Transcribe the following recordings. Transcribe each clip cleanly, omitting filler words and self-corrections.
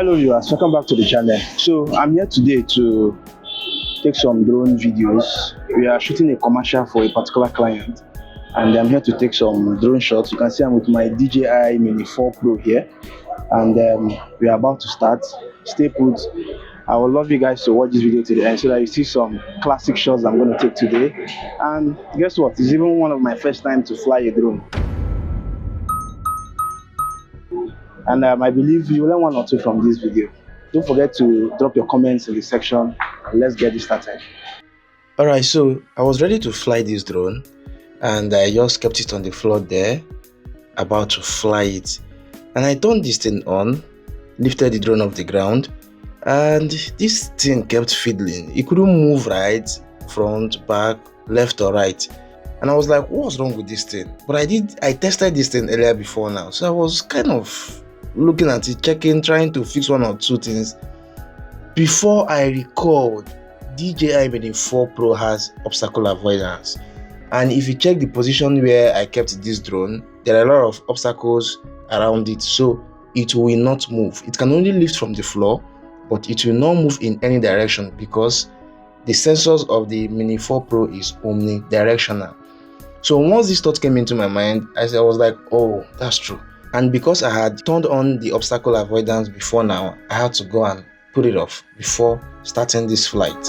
Hello viewers, welcome back to the channel. So I'm here today to take some drone videos. We are shooting a commercial for a particular client and I'm here to take some drone shots. You can see I'm with my DJI Mini 4 Pro here and we are about to start. Stay put. I would love you guys to watch this video to the end so that you see some classic shots I'm going to take today. And guess what? It's even one of my first time to fly a drone. And I believe you will learn one or two from this video. Don't forget to drop your comments in the section and let's get this started. Alright, so I was ready to fly this drone and I just kept it on the floor there, about to fly it. And I turned this thing on, lifted the drone off the ground, and this thing kept fiddling. It couldn't move right, front, back, left or right. And I was like, what's wrong with this thing? But I tested this thing earlier before now, so I was kind of looking at it, checking, trying to fix one or two things. Before I recalled, DJI Mini 4 Pro has obstacle avoidance. And if you check the position where I kept this drone, there are a lot of obstacles around it, so it will not move. It can only lift from the floor, but it will not move in any direction because the sensors of the Mini 4 Pro is omnidirectional. So once this thought came into my mind, I was like, oh, that's true. And because I had turned on the obstacle avoidance before now, I had to go and put it off before starting this flight.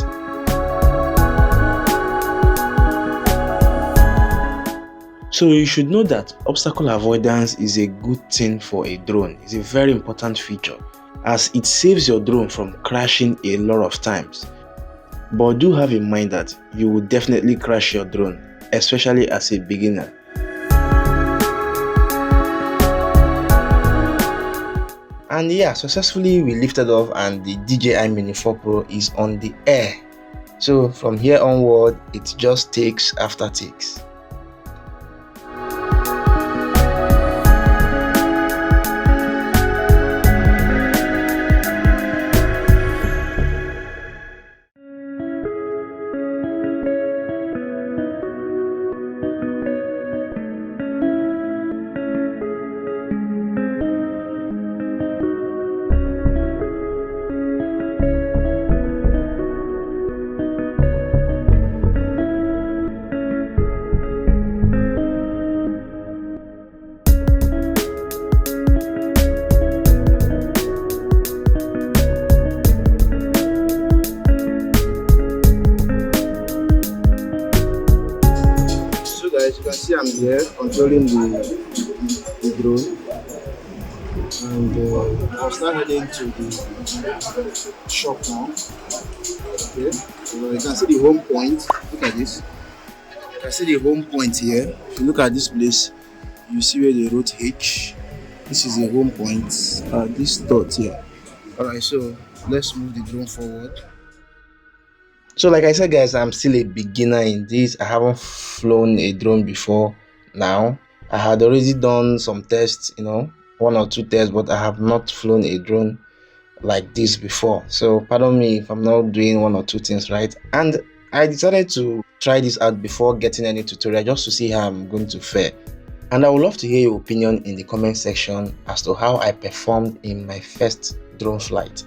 So you should know that obstacle avoidance is a good thing for a drone. It's a very important feature as it saves your drone from crashing a lot of times. But do have in mind that you will definitely crash your drone, especially as a beginner. And yeah, successfully we lifted off and the DJI Mini 4 Pro is on the air. So from here onward, it just takes after takes. As you can see, I'm here controlling the drone, and I'll start heading to the shop now. Okay, so you can see the home point. Look at this. You can see the home point here. If you look at this place, you see where they wrote H. This is the home point. This dot here. Alright, so let's move the drone forward. So like I said guys, I'm still a beginner in this. I haven't flown a drone before now. I had already done some tests, one or two tests, but I have not flown a drone like this before. So pardon me if I'm not doing one or two things right. And I decided to try this out before getting any tutorial just to see how I'm going to fare. And I would love to hear your opinion in the comment section as to how I performed in my first drone flight.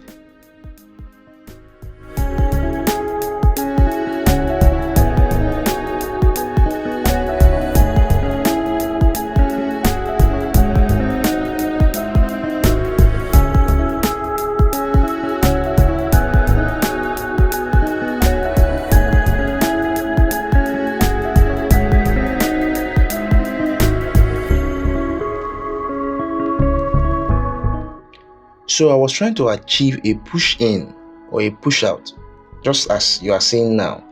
So I was trying to achieve a push in or a push out, just as you are seeing now.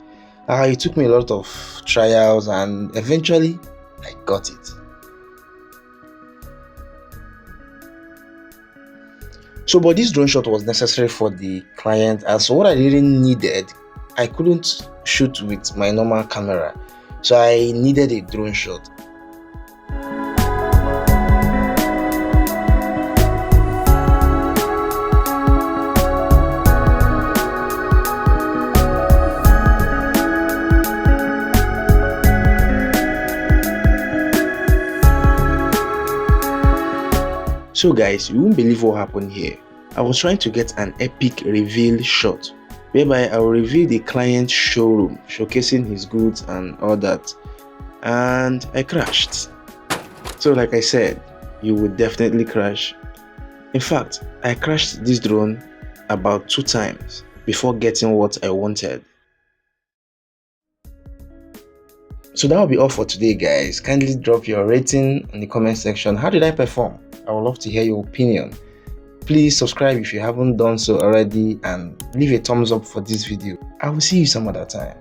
It took me a lot of trials and eventually I got it. So but this drone shot was necessary for the client, as what I really needed, I couldn't shoot with my normal camera. So I needed a drone shot. So guys, you won't believe what happened here. I was trying to get an epic reveal shot whereby I will reveal the client's showroom, showcasing his goods and all that, and I crashed. So like I said, you would definitely crash. In fact, I crashed this drone about 2 times before getting what I wanted. So that will be all for today, guys. Kindly drop your rating in the comment section. How did I perform? I would love to hear your opinion. Please subscribe if you haven't done so already and leave a thumbs up for this video. I will see you some other time.